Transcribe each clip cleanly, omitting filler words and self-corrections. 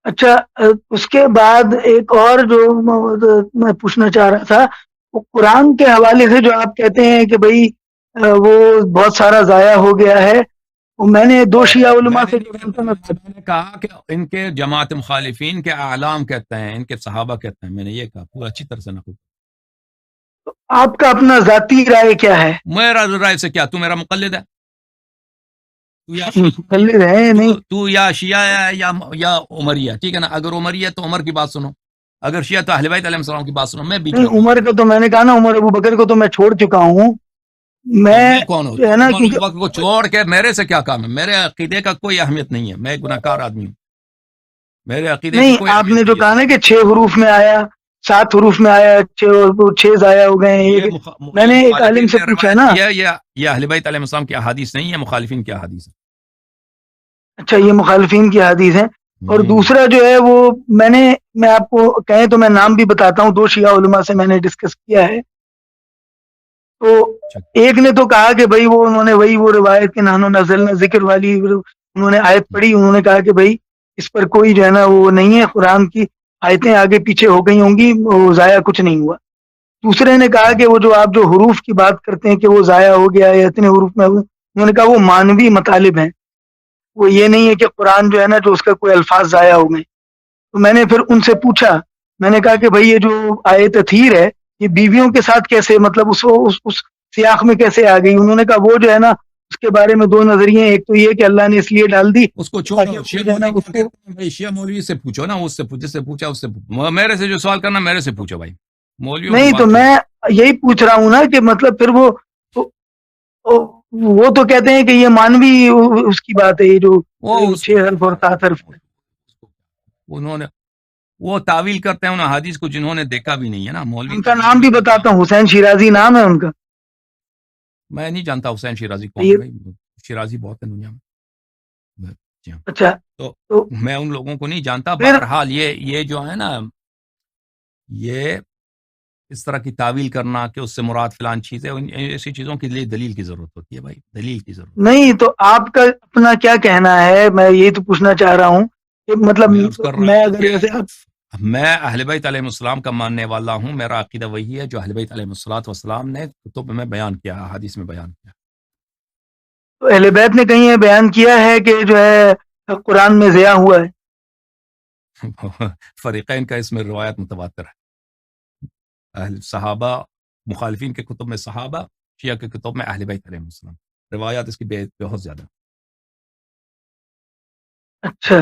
اچھا، اس کے بعد ایک اور جو میں پوچھنا چاہ رہا تھا، وہ قرآن کے حوالے سے جو آپ کہتے ہیں کہ بھئی وہ بہت سارا ضائع ہو گیا ہے، وہ میں نے دو شیعہ علماء میں نے سے نہیں جو کہتا، میں میں نے کہا کہ ان کے جماعت مخالفین کے اعلام کہتے ہیں، ان کے صحابہ کہتے ہیں، میں نے یہ کہا پورا اچھی طرح سے نقل۔ آپ کا اپنا ذاتی رائے کیا ہے؟ میرا رائے سے کیا، تو میرا مقلد ہے؟ تو یا مقلد ہے نہیں؟ تو یا شیعہ ہے یا عمریہ، ٹھیک ہے نا؟ اگر عمریہ تو عمر کی بات سنو، اگر شیعہ تو اہل بیت علیہ السلام کی بات سنو، میں بیچ نہیں، میں کون عمر ہوں؟ کا تو میں نے کہا نا، عمر ابو بکر کو تو میں چھوڑ چکا ہوں، تو میں میں کون ہوں؟ جو تو ہے نا، عمر کیونکہ ابوبکر کو چھوڑ کے میرے سے کیا کام ہے؟ میرے عقیدے کا کوئی اہمیت نہیں ہے، میں گناہ کار آدمی ہوں، میرے عقیدے کی نہیں، کوئی آپ اہمیت نے جو نہیں کہا نا ہے۔ کہ 6 حروف میں آیا، 7 حروف میں آیا، 6 ضائع ہو گئے ہیں، میں یہ نے ایک عالم مخالفین سے نے پوچھا روایت نا۔ کی ہے، یہ اہل بیت علیہ السلام کی احادیث نہیں ہے، مخالفین کی احادیث اچھا، یہ مخالفین کی حدیث ہے۔ اور ہے۔ دوسرا جو ہے وہ میں آپ کو کہیں تو میں نام بھی بتاتا ہوں، 2 شیعہ علماء سے میں نے ڈسکس کیا ہے، تو ایک نے تو کہا کہ بھئی انہوں نے وہ روایت کے نحن نزلنا ذکر والی انہوں نے آیت پڑھی، انہوں نے کہا کہ بھئی اس پر کوئی جو ہے نا وہ نہیں ہے، قرآن کی آیتیں آگے پیچھے ہو گئی ہوں گی، وہ ضائع کچھ نہیں ہوا۔ دوسرے نے کہا کہ وہ جو آپ جو حروف کی بات کرتے ہیں کہ وہ ضائع ہو گیا ہے اتنے حروف میں، انہوں نے کہا وہ مانوی مطالب ہیں، وہ یہ نہیں ہے کہ قرآن جو ہے نا جو اس کا کوئی الفاظ ضائع ہو گئے۔ تو میں نے پھر ان سے پوچھا، میں نے کہا کہ بھئی یہ جو آیت تطہیر ہے یہ بیویوں کے ساتھ کیسے، مطلب اس سیاق میں کیسے آ گئی؟ انہوں نے کہا وہ جو ہے نا اس کے بارے میں 2 نظریے ہیں، ایک تو یہ کہ اللہ نے اس لیے ڈال دی اس کو تاکہ چھوڑو، وہ شیعہ جو ہے نا مولوی اس کیا کو۔ کہتے ہیں بھائی؟ شیعہ مولوی سے پوچھو نا، اس سے جس سے پوچھا اس سے میرے سے جو سوال کرنا میرے سے پوچھو بھائی، مولویوں کی نہیں تو بات چھوڑو۔ میں یہی پوچھ رہا ہوں نا کہ مطلب پھر وہ تو کہتے ہیں کہ یہ مانوی اس کی بات ہے، یہ جو وہ اس کو 6 حرف اور 7 حرف ہے۔ انہوں نے وہ تعویل کرتے ہیں ان حدیث کو جنہوں نے دیکھا بھی نہیں ہے نا، مولوی ان کا تعویل نام بھی کرتے ہیں۔ بتاتا ہوں، حسین شیرازی نام ہے ان کا۔ میں نہیں جانتا حسین شیرازی کون ہے یہ بھائی، شیرازی بہت ہے دنیا میں، جی ہاں۔ اچھا، تو تو میں ان لوگوں کو نہیں جانتا، پھر بہرحال یہ جو ہے نا، یہ اس طرح کی تعویل کرنا کہ اس سے مراد فلان چیز ہے، ایسی چیزوں کے لیے دلیل کی ضرورت ہوتی ہے بھائی، دلیل کی ضرورت نہیں تو آپ کا اپنا کیا کہنا ہے، میں یہی تو پوچھنا چاہ رہا ہوں کہ مطلب میں عرض کر رہا میں ہوں اگر کہ جیسے آپ میں اہل بیت علیہ السلام کا ماننے والا ہوں، میرا عقیدہ وہی ہے جو اہل بیت علیہ السلام نے کتب میں بیان کیا، حدیث میں بیان کیا۔ تو اہل بیت نے کہیں یہ بیان کیا ہے کہ جو ہے قرآن میں ضیاع ہوا ہے؟ فریقین کا اس میں روایت متواتر ہے، اہل صحابہ، مخالفین کے کتب میں صحابہ، شیعہ کے کتب میں اہل بیت علیہ السلام، روایات اس کی بہت زیادہ۔ اچھا،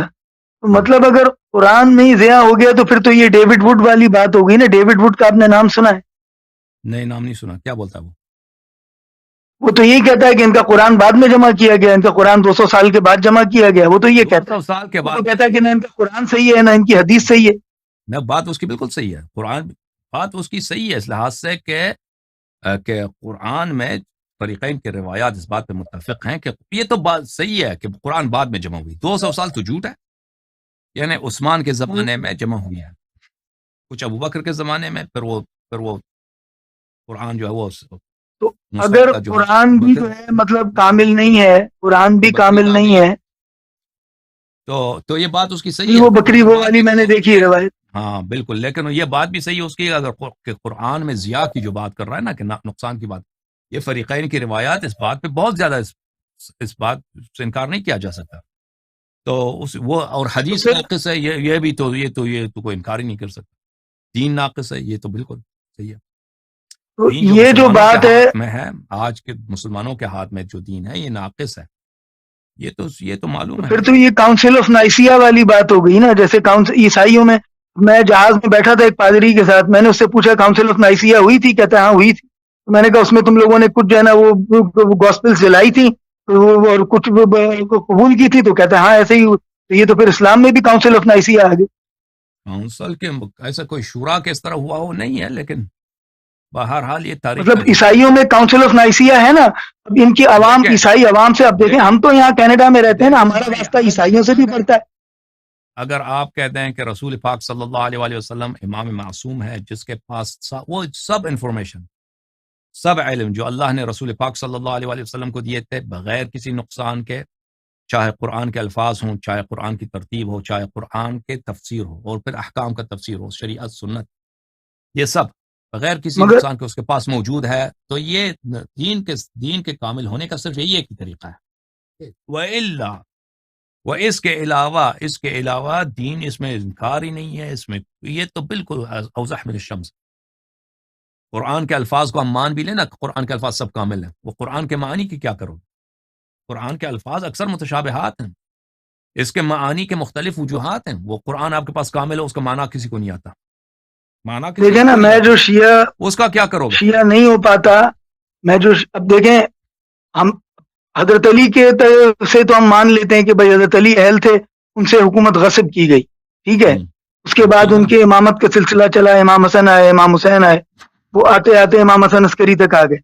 تو مطلب اگر قرآن میں ہی ضیاع ہو گیا تو پھر تو یہ ڈیوڈ وڈ والی بات ہو گئی نا۔ ڈیوڈ وڈ کا آپ نے نام سنا ہے؟ نئے نام نہیں سنا، کیا بولتا ہے وہ؟ وہ تو یہی کہتا ہے کہ ان کا قرآن بعد میں جمع کیا گیا، ان کا قرآن 200 سال کے بعد جمع کیا گیا، وہ تو یہ دو کہتا ہے۔ سو سال کے وہ تو بعد کہتا ہے کہ نہ ان کا قرآن صحیح ہے نہ ان کی حدیث صحیح ہے۔ نہ، بات اس کی بالکل صحیح ہے، قرآن بات اس کی صحیح ہے اس لحاظ سے کہ قرآن میں فریقین کے روایات اس بات پہ متفق ہیں کہ یہ تو بات صحیح ہے کہ قرآن بعد میں جمع ہوئی، 200 سال تو جھوٹ ہے، یعنی عثمان کے زمانے میں جمع ہوئی ہے، کچھ ابوبکر کے زمانے میں، پھر وہ قرآن جو ہے وہ تو نسخت اگر کا جو ہے قرآن بھی جو ہے مطلب کامل نہیں ہے، قرآن بھی بکری کامل نہیں کامل ہے، تو یہ بات اس کی صحیح پھر ہے، وہ لیکن بکری یہ وہ بات والی بھی میں نے تو دیکھی ہے روایت۔ ہاں بالکل، لیکن یہ بات بھی صحیح ہے اس کی، اگر کہ قرآن میں ضیاء کی جو بات کر رہا ہے نا کہ نقصان کی بات، یہ فریقین کی روایات اس بات پہ بہت زیادہ اس بات سے انکار نہیں کیا جا سکتا، تو وہ اور تو حدیث پھر ناقص ہے، یہ تو کوئی انکار ہی نہیں کر سکتا، دین ناقص ہے، یہ تو بالکل صحیح ہے، تو دین جو یہ جو مسلمانوں کے بات ہے، ہاتھ میں ہے، آج کے مسلمانوں کے ہاتھ میں جو دین ہے یہ ناقص ہے، یہ تو تو معلوم ہے پھر بھائی۔ تو یہ کاؤنسل آف نائسیا والی بات ہو گئی نا، جیسے عیسائیوں میں جہاز میں بیٹھا تھا ایک پادری کے ساتھ، میں نے اس سے پوچھا کاؤنسل آف نائسیا ہوئی تھی؟ کہتا ہے ہاں ہوئی تھی۔ میں نے کہا اس میں تم لوگوں نے کچھ جو ہے نا وہ گاسپلز جلائی تھی اور کچھ قبول کی تھی؟ تو کہتا ہے ہاں ایسے ہی تو یہ تو پھر اسلام میں بھی کاؤنسل آف نائسیا آ گئی۔ کونسل کے ایسا کوئی شورا کے اس طرح ہوا وہ نہیں ہے، لیکن بہرحال یہ تاریخ مطلب کا حصہ عیسائیوں میں کاؤنسل آف نائسیا ہے نا، اب ان کی عوام، دیکھیں عیسائی عوام سے، اب دیکھیں ہم تو یہاں کینیڈا میں رہتے ہیں نا، ہمارا بھائی، واسطہ عیسائیوں سے بھی پڑتا ہے۔ اگر آپ کہتے ہیں کہ رسول پاک صلی اللہ علیہ وآلہ وسلم امام معصوم ہے جس کے پاس وہ سب انفارمیشن، سب علم جو اللہ نے رسول پاک صلی اللہ علیہ وآلہ وسلم کو دیے تھے بغیر کسی نقصان کے، چاہے قرآن کے الفاظ ہوں، چاہے قرآن کی ترتیب ہو، چاہے قرآن کے تفسیر ہو، اور پھر احکام کا تفسیر ہو، شریعت، سنت، یہ سب بغیر کسی مگر نقصان کے اس کے پاس موجود ہے، تو یہ دین کے کامل ہونے کا صرف یہی ایک ہی طریقہ ہے۔ وَإِلَّا، اس کے علاوہ دین اس میں انکار ہی نہیں ہے، اس میں یہ تو بالکل اوضح من الشمس۔ قرآن کے الفاظ کو ہم مان بھی لیں نا، قرآن کے الفاظ سب کامل ہیں، وہ قرآن کے معنی کی کیا کرو؟ قرآن کے الفاظ اکثر متشابہات ہیں، اس کے معانی کے مختلف وجوہات ہیں، وہ قرآن آپ کے پاس کامل ہے، اس کا معنی کسی کو نہیں آتا، معنی کسی دیکھیں کو نا، نہیں میں آتا، جو شیعہ اس کا کیا کرو گے؟ شیعہ نہیں ہو پاتا، میں جو اب دیکھیں، ہم حضرت علی کے سے تو ہم مان لیتے ہیں کہ بھائی حضرت علی اہل تھے، ان سے حکومت غصب کی گئی، ٹھیک ہے، اس کے بعد ٹھیک ہے ان نا؟ کے امامت کا سلسلہ چلا، امام حسن آئے، امام حسین آئے، وہ آتے آتے امام حسن عسکری تک آ گئے،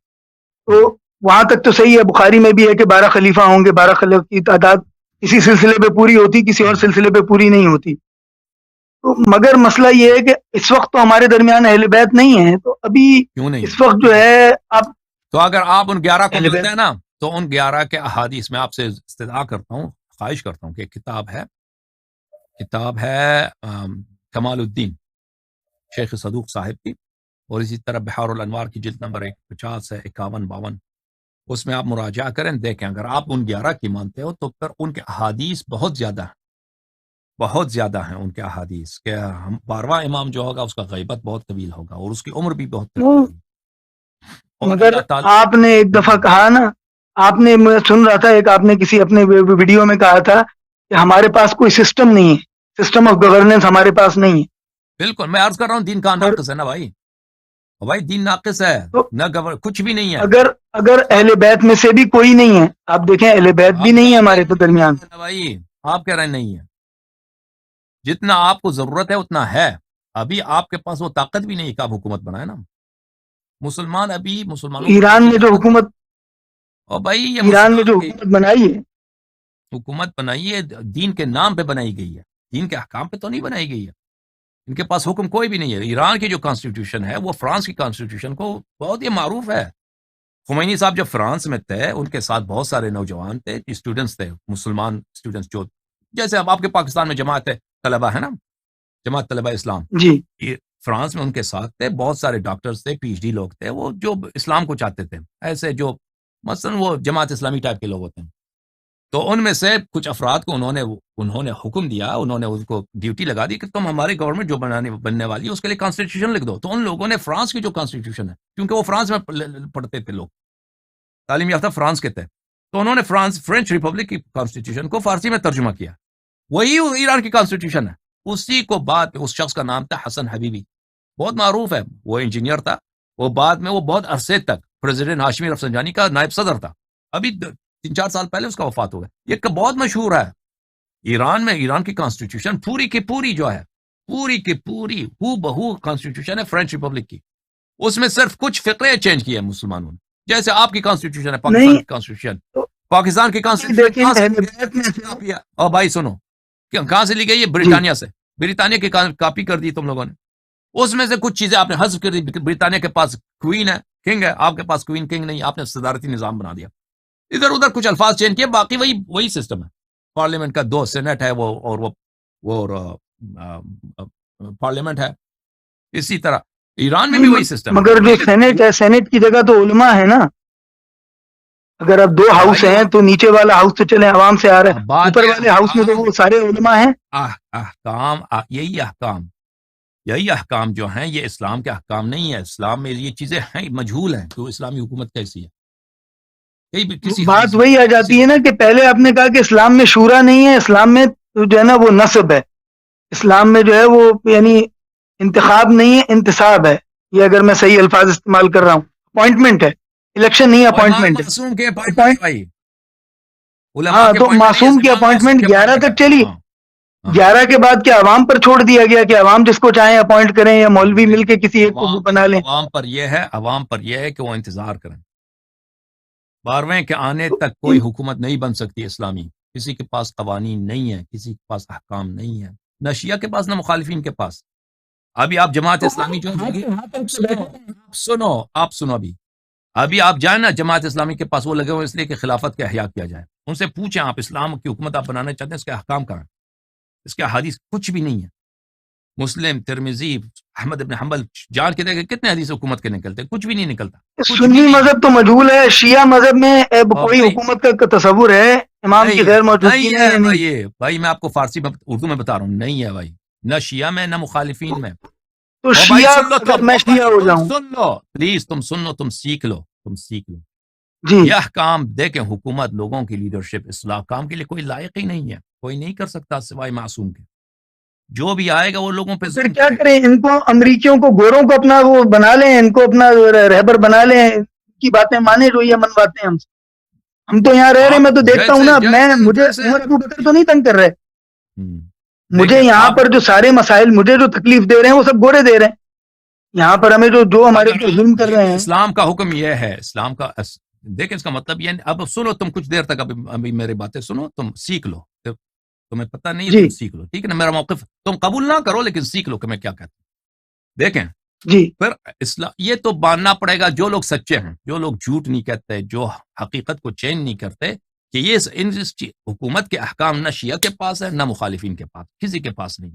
تو وہاں تک تو صحیح ہے، بخاری میں بھی ہے کہ 12 خلیفہ ہوں گے، 12 خلیفہ کی تعداد کسی سلسلے پہ پوری ہوتی، کسی اور سلسلے پہ پوری نہیں ہوتی، تو مگر مسئلہ یہ ہے کہ اس وقت تو ہمارے درمیان اہل بیت نہیں ہے، تو ابھی کیوں نہیں؟ اس وقت جو ہے آپ تو اگر آپ ان 11 کو اہل مانتے بیت، ہیں نا، تو ان 11 کے احادیث میں آپ سے استدعا کرتا ہوں، خواہش کرتا ہوں کہ ایک کتاب ہے کمال الدین شیخ صدوق صاحب کی، اور اسی طرح بحار الانوار کی جلد نمبر 50 ہے، 51 52، اس میں آپ مراجعہ کریں، دیکھیں اگر آپ ان 11 کی مانتے ہو تو پھر ان کے احادیث بہت زیادہ ہیں ان کے احادیث، کہ ہم 12واں امام جو ہوگا اس کا غیبت بہت طویل ہوگا، اور اس کی عمر بھی بہت طویل ہوگی، اور مگر اللہ تعالی آپ نے ایک دفعہ کہا نا، آپ نے، میں سن رہا تھا، ایک آپ نے کسی اپنے ویڈیو میں کہا تھا کہ ہمارے پاس کوئی سسٹم نہیں ہے، سسٹم آف گورننس ہمارے پاس نہیں ہے، بالکل میں عرض کر رہا ہوں دین کا اور ناقص ہے نا بھائی دین ناقص ہے، تو نہ کچھ بھی نہیں ہے، اگر اہل بیت میں سے بھی کوئی نہیں ہے، آپ دیکھیں اہل بیت بھی آپ نہیں ہے کہہ ہمارے رہے تو درمیان، ہیں نا بھائی، آپ کہہ رہے ہیں نہیں ہے، جتنا آپ کو ضرورت ہے اتنا ہے، ابھی آپ کے پاس وہ طاقت بھی نہیں ہے کہ آپ حکومت بنائے نا، مسلمانوں کے پاس ایران یہ میں جو طاقت نہیں ہے، حکومت اور بھائی یہ ایران میں مسلمان جو کی حکومت بنائی ہے، حکومت بنائی ہے، دین کے نام پہ بنائی گئی ہے، دین کے احکام پہ تو نہیں بنائی گئی ہے، ان کے پاس حکم کوئی بھی نہیں ہے۔ ایران کی جو کانسٹیٹیوشن ہے وہ فرانس کی کانسٹیٹیوشن کو بہت ہی معروف ہے۔ خمینی صاحب جب فرانس میں تھے، ان کے ساتھ بہت سارے نوجوان تھے، اسٹوڈنٹس تھے، مسلمان اسٹوڈنٹس، جو جیسے اب آپ کے پاکستان میں جماعت طلبہ ہے نا، جماعت طلبہ اسلام، جی، یہ فرانس میں ان کے ساتھ تھے، بہت سارے ڈاکٹرز تھے، پی ایچ ڈی لوگ تھے، وہ جو اسلام کو چاہتے تھے، ایسے جو مثلا وہ جماعت اسلامی ٹائپ کے لوگ ہوتے ہیں، تو ان میں سے کچھ افراد کو انہوں نے حکم دیا، انہوں نے ان کو ڈیوٹی لگا دی کہ تم ہماری گورنمنٹ جو بننے والی ہے اس کے لیے کانسٹیٹیوشن لکھ دو، تو ان لوگوں نے فرانس کی جو کانسٹیٹیوشن ہے، کیونکہ وہ فرانس میں پڑھتے تھے لوگ، تعلیم یافتہ فرانس کے تھے، تو انہوں نے فرینچ ریپبلک کی کانسٹیٹیوشن کو فارسی میں ترجمہ کیا، وہی ایران کی کانسٹیٹیوشن ہے، اسی کو بعد اس شخص کا نام تھا حسن حبیبی، بہت معروف ہے، وہ انجینئر تھا، وہ بعد میں وہ بہت عرصے تک پریزیڈنٹ ہاشمی رفسنجانی کا نائب صدر تھا، ابھی 3-4 سال پہلے اس کا وفات ہو گیا، یہ بہت مشہور ہے ایران میں۔ ایران کی کانسٹیٹیوشن پوری کی پوری جو ہے، پوری کی پوری ہو بہو کانسٹیٹیوشن ہے فرینچ ریپبلک کی، اس میں صرف کچھ فقرے چینج کیے ہیں مسلمانوں نے، جیسے آپ کی کانسٹیٹیوشن ہے، پاکستان نہیں کی کانسٹیٹیوشن، تو پاکستان کی کانسٹیٹیوشن دیکھیں کہاں سے اہل لی بیت میں سے، گئی ہے؟ اور بھائی سنو، کہاں سے لی گئی ہے؟ جی، بریٹانیہ سے، بریٹانیہ کی کاپی کر دی تم لوگوں نے، اس میں سے کچھ چیزیں آپ نے حذف کر دی، بریٹانیہ کے پاس کوئین ہے، کنگ ہے، آپ کے پاس کوئین کنگ نہیں، آپ نے صدارتی نظام بنا دیا، ادھر ادھر کچھ الفاظ چینج کیے، باقی وہی سسٹم ہے، پارلیمنٹ کا 2 سینٹ ہے، وہ پارلیمنٹ ہے، اسی طرح ایران میں بھی وہی سسٹم ہے۔ مگر جو سینٹ ہے، سینٹ کی جگہ تو علماء ہے نا، اگر اب 2 ہاؤس بھائی ہیں تو نیچے والا ہاؤس تو چلے عوام سے آ رہا ہے، بات اوپر یہ والے ہاؤس میں تو وہ سارے علماء ہیں، یہی احکام جو ہیں یہ اسلام کے احکام نہیں ہے، اسلام میں یہ چیزیں ہیں، مجہول ہیں کہ اسلامی حکومت کیسی ہے، کسی بات حدیث میں وہی آ کسی جاتی ہے نا کہ پہلے آپ نے کہا کہ اسلام میں شورا نہیں ہے، اسلام میں جو ہے نا وہ نصب ہے، اسلام میں جو ہے وہ یعنی انتخاب نہیں ہے، انتصاب ہے، یہ اگر میں صحیح الفاظ استعمال کر رہا ہوں، اپوائنٹمنٹ ہے، الیکشن نہیں ہے، اور امام اپوائنٹمنٹ ہے، معصوم کے اپوائنٹمنٹ ہے اپوائنٹ بھائی، علماء ہاں، کے تو اپوائنٹمنٹ نہیں ہے، معصوم کی امام معصوم اپوائنٹمنٹ کے 11 اپوائنٹمنٹ ہے، تک چلی، ہاں ہاں 11 کے بعد کیا عوام پر چھوڑ دیا گیا کہ عوام جس کو چاہیں اپوائنٹ کریں یا مولوی مل کے کسی ایک کو بنا لیں؟ عوام پر یہ ہے کہ وہ انتظار کریں، 12ویں کے آنے تک کوئی حکومت نہیں بن سکتی اسلامی، کسی کے پاس قوانین نہیں ہے، کسی کے پاس احکام نہیں ہے، نہ شیعہ کے پاس نہ مخالفین کے پاس۔ ابھی آپ جماعت اسلامی جو آپ سنو ابھی آپ جائیں نا جماعت اسلامی کے پاس، وہ لگے ہوئے اس لیے کہ خلافت کا احیاء کیا جائے، ان سے پوچھیں آپ اسلام کی حکومت آپ بنانا چاہتے ہیں، اس کے احکام کہاں ہیں؟ اس کے حدیث کچھ بھی نہیں ہے. مسلم، ترمذی، احمد ابن حنبل جان کے دیکھیں کتنے حدیث حکومت کے نکلتے ہیں، کچھ بھی نہیں نکلتا. کچھ بھی سنی نہیں. مذہب تو مجہول ہے، شیعہ مذہب میں کوئی بھائی حکومت کا تصور ہے امام کی نہیں غیر موجودگی نہیں میں ہے یا نہیں؟ بھائی. یہ بھائی میں آپ کو فارسی میں اردو میں بتا رہا ہوں، نہیں ہے بھائی، نہ شیعہ میں نہ مخالفین میں. تو او بھائی شیعہ سن لو اگر تم، میں او شیعہ بھائی ہو تم جاؤں، سن لو پلیز، تم سن لو، تم سیکھ لو، تم سیکھ لو. جی یہ احکام دیکھیں، حکومت، لوگوں کی لیڈرشپ، اصلاح کام کے لیے کوئی لائق ہی نہیں ہے، کوئی نہیں کر سکتا سوائے معصوم کے. جو بھی آئے گا وہ لوگوں پہ تو پھر ظلم کیا کرے گا. کریں؟ ان کو امریکیوں کو، گوروں کو اپنا وہ بنا لیں، ان کو اپنا رہبر بنا لیں، ان کی باتیں مانیں جو یہ منواتے ہیں ہم سے. ہم تو یہاں رہ رہے ہیں، آپ میں تو دیکھتا ہوں جیسے نا، جیسے مجھے جیسے عمر ابو بکر تو نہیں تنگ کر رہے. ہم، مجھے دیکھیں یہاں آپ پر جو سارے مسائل مجھے جو تکلیف دے رہے ہیں وہ سب گورے دے رہے ہیں. یہاں پر ہمیں جو ہمارے اگر اوپر ظلم کر رہے ہیں. اسلام کا حکم یہ ہے، اسلام کا دیکھیں اس کا مطلب یہ نہیں. اب سنو تم کچھ دیر تک، ابھی میری باتیں سنو، تم سیکھ لو. تمہیں پتہ نہیں ہے، جی تم سیکھ لو، ٹھیک ہے نا؟ میرا موقف تم قبول نہ کرو لیکن سیکھ لو کہ میں کیا کہتا ہوں. دیکھیں جی پھر اسلام یہ تو ماننا پڑے گا، جو لوگ سچے ہیں، جو لوگ جھوٹ نہیں کہتے، جو حقیقت کو چینج نہیں کرتے، کہ یہ حکومت کے احکام نہ شیعہ کے پاس ہے نہ مخالفین کے پاس، کسی کے پاس نہیں.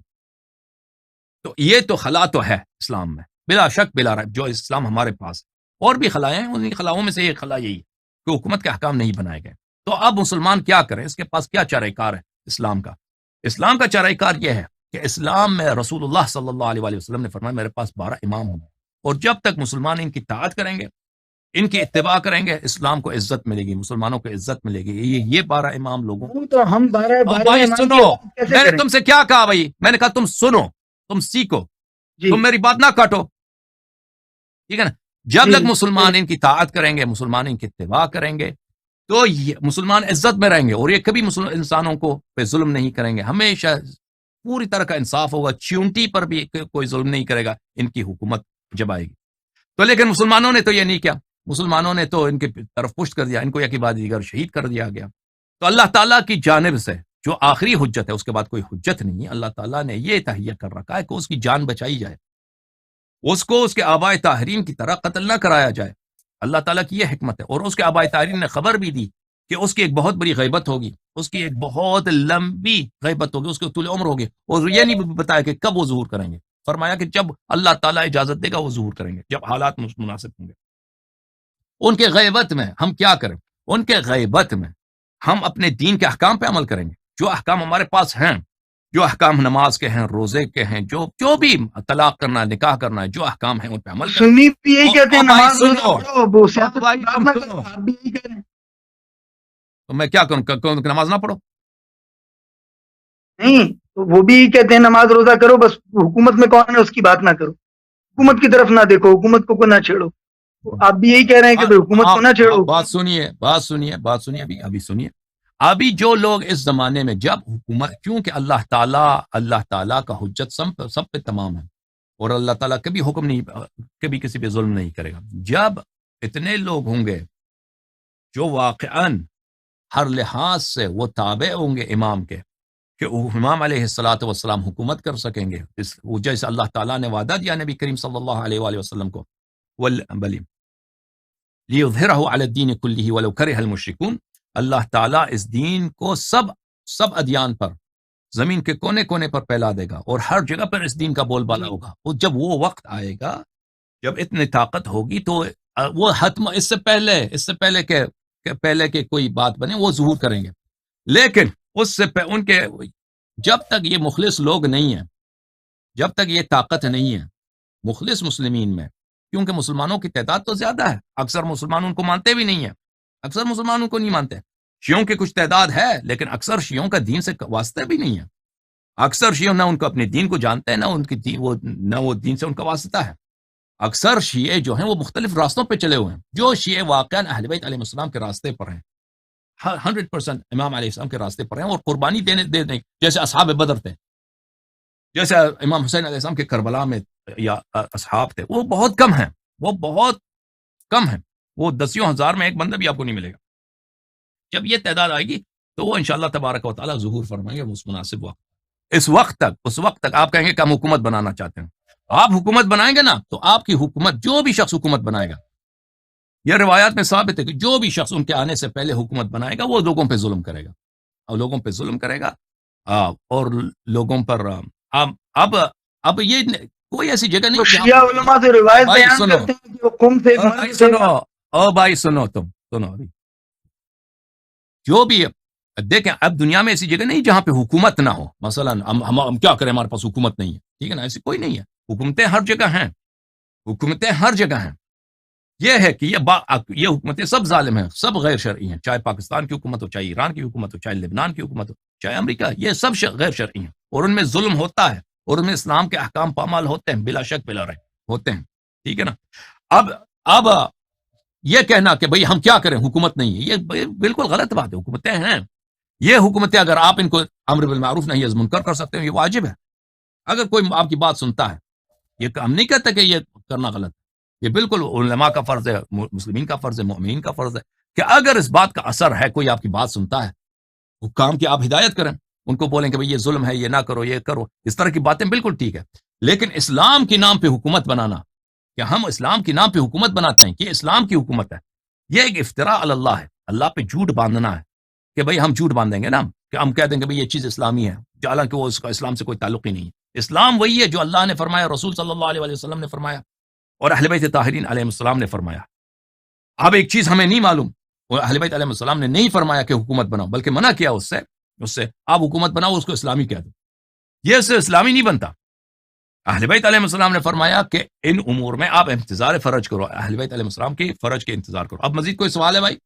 تو یہ تو خلا تو ہے اسلام میں بلا شک بلا ریب، جو اسلام ہمارے پاس ہے. اور بھی خلائیں ہیں، ان خلاؤں میں سے ایک خلا یہی ہے کہ حکومت کے احکام نہیں بنائے گئے. تو اب مسلمان کیا کریں؟ اس کے پاس کیا چارہ کار ہے اسلام کا؟ اسلام کا چارہ کار یہ ہے کہ اسلام میں رسول اللہ صلی اللہ علیہ وآلہ وسلم نے فرمایا میرے پاس 12 امام ہوں، اور جب تک مسلمان ان کی اطاعت کریں گے، ان کی اتباع کریں گے، اسلام کو عزت ملے گی، مسلمانوں کو عزت ملے گی. یہ 12 امام لوگوں. وہ تو ہم بارہ اب بارہ بھائی امام سنو، کی عبادت کیسے میں نے کریں؟ تم سے کیا کہا بھائی؟ میں نے کہا تم سنو، تم سیکھو، جی تم میری بات نہ کاٹو، ٹھیک ہے نا؟ جب جی تک مسلمان ان کی اطاعت کریں گے، مسلمان ان کی اتباع کریں گے، تو یہ مسلمان عزت میں رہیں گے، اور یہ کبھی انسانوں کو پہ ظلم نہیں کریں گے. ہمیشہ پوری طرح کا انصاف ہوگا، چیونٹی پر بھی کوئی ظلم نہیں کرے گا ان کی حکومت جب آئے گی. تو لیکن مسلمانوں نے تو یہ نہیں کیا، مسلمانوں نے تو ان کے طرف پشت کر دیا، ان کو یکی بعد دیگر شہید کر دیا گیا. تو اللہ تعالیٰ کی جانب سے جو آخری حجت ہے، اس کے بعد کوئی حجت نہیں ہے. اللہ تعالیٰ نے یہ تہیہ کر رکھا ہے کہ اس کی جان بچائی جائے، اس کو اس کے آبائے طاہرین کی طرح قتل نہ کرایا جائے. اللہ تعالیٰ کی یہ حکمت ہے. اور اس کے آبائے طاہرین نے خبر بھی دی کہ اس کی ایک بہت بڑی غیبت ہوگی، اس کی ایک بہت لمبی غیبت ہوگی، اس کے طول عمر ہوگی، اور یہ نہیں بتایا کہ کب وہ ظہور کریں گے. فرمایا کہ جب اللہ تعالیٰ اجازت دے گا وہ ظہور کریں گے، جب حالات مناسب ہوں گے. ان کے غیبت میں ہم کیا کریں؟ ان کے غیبت میں ہم اپنے دین کے احکام پہ عمل کریں گے. جو احکام ہمارے پاس ہیں، جو احکام نماز کے ہیں، روزے کے ہیں، جو بھی طلاق کرنا ہے، نکاح کرنا ہے، جو احکام ہیں ان پہ عمل کریں. سنی بھی یہی کہتے ہیں او بھائی نماز روزہ سنو، پڑھو، وہ سیاست بھائی کی بات تم نہ سنو، کرو، آپ بھی یہی کہہ رہے ہیں. تو میں کیا کروں؟ نماز نہ پڑھو؟ نہیں تو وہ بھی یہی کہتے ہیں نماز روزہ کرو، بس حکومت میں کون ہے اس کی بات نہ کرو، حکومت کی طرف نہ دیکھو، حکومت کو نہ چھیڑو. تو آپ بھی یہی کہہ رہے ہیں کہ بھائی حکومت کو نہ چھیڑو. آپ بات سنیے، بات سنیے، ابھی سنیے. ابھی جو لوگ اس زمانے میں، جب حکومت، کیونکہ اللہ تعالیٰ کا حجت سب پہ تمام ہے، اور اللہ تعالیٰ کبھی حکم نہیں، کبھی کسی پہ ظلم نہیں کرے گا. جب اتنے لوگ ہوں گے جو واقعاً ہر لحاظ سے وہ تابع ہوں گے امام کے، کہ امام علیہ الصلاۃ والسلام حکومت کر سکیں گے، جیسے اللہ تعالیٰ نے وعدہ دیا نبی کریم صلی اللہ علیہ وآلہ وسلم کو، لِيُظْهِرَهُ عَلَى الدِّينِ كُلِّهِ وَلَوْ كَرِهَ الْمُشْرِكُونَ. اللہ تعالیٰ اس دین کو سب ادیان پر، زمین کے کونے کونے پر پھیلا دے گا، اور ہر جگہ پر اس دین کا بول بالا ہوگا. اور جب وہ وقت آئے گا، جب اتنی طاقت ہوگی، تو وہ حتم اس سے پہلے کہ کوئی بات بنے وہ ظہور کریں گے. لیکن اس سے ان کے، جب تک یہ مخلص لوگ نہیں ہیں، جب تک یہ طاقت نہیں ہے مخلص مسلمین میں، کیونکہ مسلمانوں کی تعداد تو زیادہ ہے، اکثر مسلمان ان کو مانتے بھی نہیں ہیں، اکثر مسلمان ان کو نہیں مانتے. شیعوں کی کچھ تعداد ہے، لیکن اکثر شیعوں کا دین سے واسطہ بھی نہیں ہے. اکثر شیعوں نہ ان کو اپنے دین کو جانتے ہیں، نہ وہ دین سے ان کا واسطہ ہے. اکثر شیعہ جو ہیں وہ مختلف راستوں پہ چلے ہوئے ہیں. جو شیعہ واقعاً اہل بیت علیہ السلام کے راستے پر ہیں، 100% امام علیہ السلام کے راستے پر ہیں، اور قربانی دینے جیسے اصحاب بدر تھے، جیسے امام حسین علیہ السلام کے کربلا میں یا اصحاب تھے، وہ بہت کم ہیں، وہ 10,000 میں ایک بندہ بھی آپ کو نہیں ملے گا. جب یہ تعداد آئے گی تو وہ انشاءاللہ تبارک و تعالیٰ ظہور فرمائیں گے اس مناسب وقت. اس وقت تک آپ کہیں گے کہ ہم حکومت بنانا چاہتے ہیں. آپ حکومت بنائیں گے نا، تو آپ کی حکومت، جو بھی شخص حکومت بنائے گا، یہ روایات میں ثابت ہے کہ جو بھی شخص ان کے آنے سے پہلے حکومت بنائے گا وہ لوگوں پہ ظلم کرے گا، اور لوگوں پہ ظلم کرے گا، اور لوگوں پر اب یہ کوئی ایسی جگہ نہیں شیعہ علماء سے روایت بھائی بیان سنو، کرتے ہیں کہ وہ قم سے ایک بھائی مرد سے سنو، بھائی سنو، تم سنو ابھی، جو بھی دیکھیں اب دنیا میں ایسی جگہ نہیں جہاں پہ حکومت نہ ہو، مثلا ہم کیا کریں، ہمارے پاس حکومت نہیں ہے، ٹھیک ہے نا، ایسی کوئی نہیں ہے، حکومتیں ہر جگہ ہیں، حکومتیں ہر جگہ ہیں، یہ ہے کہ یہ حکومتیں سب ظالم ہیں، سب غیر شرعی ہیں، چاہے پاکستان کی حکومت ہو، چاہے ایران کی حکومت ہو، چاہے لبنان کی حکومت ہو، چاہے امریکہ، یہ سب غیر شرعی ہیں، اور ان میں ظلم ہوتا ہے، اور ان میں اسلام کے احکام پامال ہوتے ہیں، بلا شک بلا رہے ہوتے ہیں، ٹھیک ہے نا۔ اب یہ کہنا کہ بھئی ہم کیا کریں، حکومت نہیں ہے، یہ بالکل غلط بات ہے، حکومتیں ہیں، یہ حکومتیں اگر آپ ان کو امر بالمعروف نہی از منکر کر سکتے ہیں، یہ واجب ہے، اگر کوئی آپ کی بات سنتا ہے، یہ ہم نہیں کہتے کہ یہ کرنا غلط ہے، یہ بالکل علماء کا فرض ہے، مسلمین کا فرض ہے، مؤمنین کا فرض ہے کہ اگر اس بات کا اثر ہے، کوئی آپ کی بات سنتا ہے، حکام کی آپ ہدایت کریں، ان کو بولیں کہ بھئی یہ ظلم ہے، یہ نہ کرو، یہ کرو، اس طرح کی باتیں بالکل ٹھیک ہے، لیکن اسلام کے نام پہ حکومت بنانا، کہ ہم اسلام کے نام پہ حکومت بناتے ہیں کہ اسلام کی حکومت ہے، یہ ایک افتراء علی اللہ ہے، اللہ پہ جھوٹ باندھنا ہے، کہ بھئی ہم جھوٹ باندھیں گے نا، کہ ہم کہہ دیں گے بھئی یہ چیز اسلامی ہے، حالانکہ وہ اس کا اسلام سے کوئی تعلق ہی نہیں ہے، اسلام وہی ہے جو اللہ نے فرمایا، رسول صلی اللہ علیہ وسلم نے فرمایا، اور اہل بیت طاہرین علیہ السلام نے فرمایا۔ اب ایک چیز ہمیں نہیں معلوم، اور اہل بیت علیہ السلام نے نہیں فرمایا کہ حکومت بناؤ، بلکہ منع کیا اس سے آپ حکومت بناؤ، اس کو اسلامی کہہ دو، یہ اس سے اسلامی نہیں بنتا۔ اہل بیت علیہ السلام نے فرمایا کہ ان امور میں آپ انتظار فرج کرو، اہل بیت علیہ السلام کے فرج کے انتظار کرو۔ اب مزید کوئی سوال ہے بھائی؟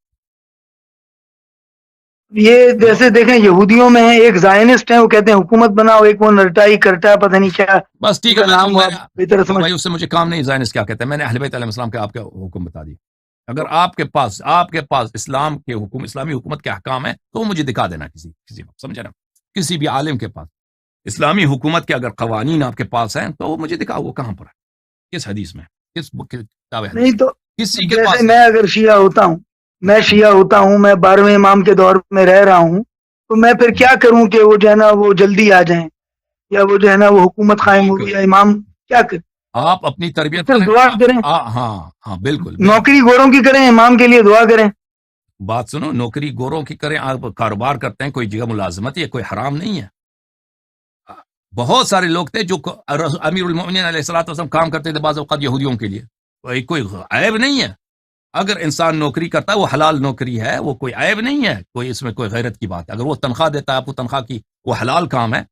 یہ جیسے دیکھیں یہودیوں میں ہے ایک زائنسٹ ہے، وہ کہتے ہیں حکومت بناؤ، ایک وہ نرٹائی کرتا ہے، پتہ نہیں کیا بس ٹھیک ہے، نام ہوا بہتر سمجھ۔ بھائی اس سے مجھے کام نہیں، زائنس کیا کہتے ہیں، میں نے اہل بیت علیہ السلام کے آپ کے حکم بتا دی، اگر آپ کے پاس اسلام کے حکم، اسلامی حکومت کے احکام ہے تو وہ مجھے دکھا دینا، کسی وقت، سمجھے نا، کسی بھی عالم کے پاس اسلامی حکومت کے اگر قوانین آپ کے پاس ہیں تو وہ مجھے دکھاؤ، وہ کہاں پر ہے، کس حدیث میں، کس کتاب حدیث نہیں تو کسی کے جیسے پاس میں اگر شیعہ ہوتا ہوں، میں 12ویں امام کے دور میں رہ رہا ہوں، تو میں پھر کیا کروں کہ وہ جو ہے نا وہ جلدی آ جائیں، یا وہ جو ہے نا وہ حکومت قائم ہو گیا، امام کیا کریں؟ آپ اپنی تربیت صرف دعا کریں، ہاں بالکل، نوکری گوروں کی کریں، امام کے لیے دعا کریں۔ بات سنو، نوکری گوروں کی کریں، آپ کاروبار کرتے ہیں، کوئی جگہ ملازمت، یہ کوئی حرام نہیں ہے، بہت سارے لوگ تھے جو امیر المؤمنین علیہ الصلوۃ والسلام کام کرتے تھے بعض اوقات یہودیوں کے لیے، کوئی عیب نہیں ہے، اگر انسان نوکری کرتا ہے وہ حلال نوکری ہے، وہ کوئی عیب نہیں ہے، کوئی اس میں کوئی غیرت کی بات ہے، اگر وہ تنخواہ دیتا ہے آپ کو تنخواہ کی، وہ حلال کام ہے،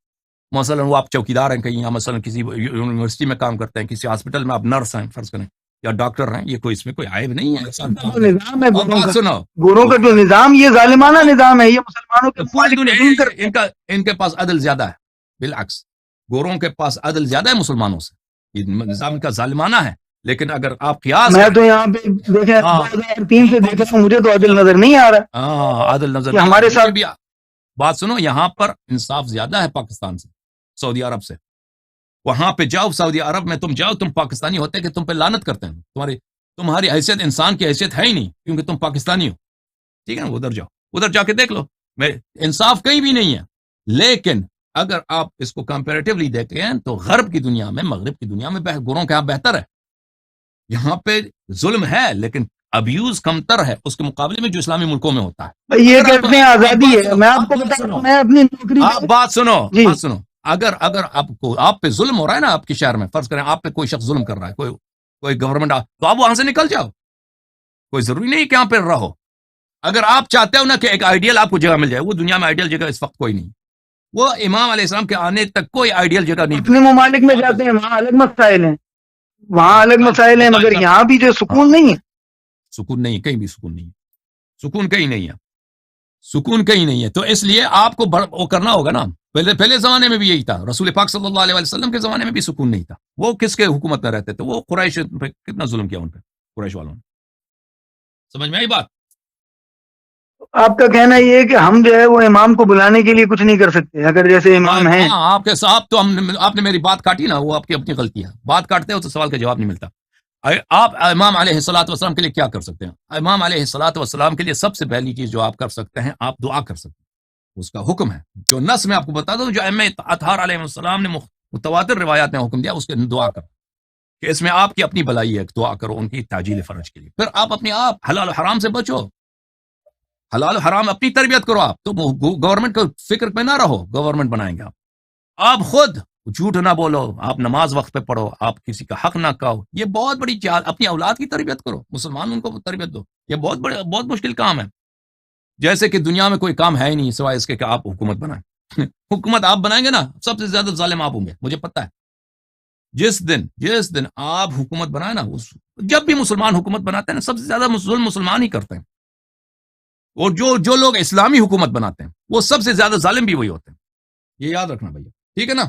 مثلا وہ آپ چوکیدار ہیں کہیں، یا مثلا کسی یونیورسٹی میں کام کرتے ہیں، کسی ہاسپٹل میں آپ نرس ہیں فرض کریں، یا ڈاکٹر ہیں، یہ کوئی اس میں کوئی عیب نہیں ہے، انسان نظام ہے بات سنو، گوروں کا جو نظام، یہ ظالمانہ نظام ہے، یہ مسلمانوں کے پوری ممالک میں دنیا ظلم کرتے ہیں۔ ان کے پاس عدل زیادہ ہے، بالعکس گوروں کے پاس عدل زیادہ ہے مسلمانوں سے، یہ نظام کا ظالمانہ ہے، لیکن اگر آپ قیاس میں کریں، تو یہاں پہ دیکھیں 2003 سے دیکھا ہوں، مجھے تو عدل نظر نہیں آ رہا عدل نظر کہ نہیں ہمارے مجھے ساتھ۔ بھی بات سنو، یہاں پر انصاف زیادہ ہے پاکستان سے، سعودی عرب سے، وہاں پہ جاؤ، سعودی عرب میں تم جاؤ، تم پاکستانی ہوتے کہ تم پہ لعنت کرتے ہیں، تمہاری حیثیت انسان کی حیثیت ہے ہی نہیں، کیونکہ تم پاکستانی ہو، ٹھیک ہے نا، ادھر جاؤ، ادھر جا کے دیکھ لو، انصاف کہیں بھی نہیں ہے، لیکن اگر آپ اس کو کمپیریٹیولی دیکھیں تو غرب کی دنیا میں، مغرب کی دنیا میں گوروں کے یہاں بہتر ہے، یہاں پہ ظلم ہے لیکن ابیوز کمتر ہے اس کے مقابلے میں جو اسلامی ملکوں میں ہوتا ہے۔ یہ اگر کہتے ہیں آزادی ہے، میں آپ کو بات بتا رہا سنو، ہوں، میں اپنی نوکری آپ بات سنو، جی بات سنو، اگر آپ پہ ظلم ہو رہا ہے نا، آپ کے شہر میں فرض کریں آپ پہ کوئی شخص ظلم کر رہا ہے، کوئی گورنمنٹ، تو آپ وہاں سے نکل جاؤ، کوئی ضروری نہیں کہ یہاں پہ رہو، اگر آپ چاہتے ہو نا کہ ایک آئیڈیل آپ کو جگہ مل جائے، وہ دنیا میں آئیڈیل جگہ اس وقت کوئی نہیں، وہ امام علیہ السلام کے آنے تک کوئی آئیڈیل جگہ نہیں، اپنے ممالک میں جاتے ہیں، وہاں الگ مسائل ہیں، مگر یہاں بھی جو سکون نہیں ہے، سکون نہیں، کہیں بھی سکون نہیں ہے، سکون کہیں نہیں ہے، سکون کہیں نہیں ہے، تو اس لیے آپ کو وہ کرنا ہوگا نا، پہلے زمانے میں بھی یہی تھا، رسول پاک صلی اللہ علیہ وسلم کے زمانے میں بھی سکون نہیں تھا، وہ کس کے حکومت میں رہتے تھے، وہ قریش پہ کتنا ظلم کیا ان پہ، قریش والوں نے، سمجھ میں آئی بات؟ آپ کا کہنا یہ ہے کہ ہم جو ہے وہ امام کو بلانے کے لیے کچھ نہیں کر سکتے، اگر جیسے امام ہیں۔ ہاں، آپ کے صاحب تو آپ نے میری بات کاٹی نا، وہ آپ کی اپنی غلطی ہے، بات کاٹتے ہو تو سوال کا جواب نہیں ملتا، آپ امام علیہ الصلوۃ والسلام کے لیے کیا کر سکتے ہیں؟ امام علیہ الصلوۃ والسلام کے لیے سب سے پہلی چیز جو آپ کر سکتے ہیں، آپ دعا کر سکتے ہیں، اس کا حکم ہے، جو نص میں آپ کو بتا دوں، جو ائمہ اطہار علیہ السلام نے متواتر روایات میں حکم دیا، اس کے دعا کر، کہ اس میں آپ کی اپنی بلائی ہے، دعا کرو ان کی تعجیل فرج کے لیے. پھر آپ اپنے آپ حلال و حرام سے بچو، حلال و حرام اپنی تربیت کرو. آپ تو گورنمنٹ کو فکر پہ نہ رہو، گورنمنٹ بنائیں گے آپ خود جھوٹ نہ بولو، آپ نماز وقت پہ پڑھو، آپ کسی کا حق نہ کہو. یہ بہت بڑی چیز، اپنی اولاد کی تربیت کرو، مسلمان ان کو تربیت دو. یہ بہت مشکل کام ہے. جیسے کہ دنیا میں کوئی کام ہے ہی نہیں سوائے اس کے کہ آپ حکومت بنائیں. حکومت آپ بنائیں گے نا، سب سے زیادہ ظالم آپ ہوں گے، مجھے پتہ ہے. جس دن آپ حکومت بنائیں نا، جب بھی مسلمان حکومت بناتے ہیں نا، سب سے زیادہ ظلم مسلمان ہی کرتے ہیں. اور جو لوگ اسلامی حکومت بناتے ہیں وہ سب سے زیادہ ظالم بھی وہی ہوتے ہیں. یہ یاد رکھنا بھیا، ٹھیک ہے نا.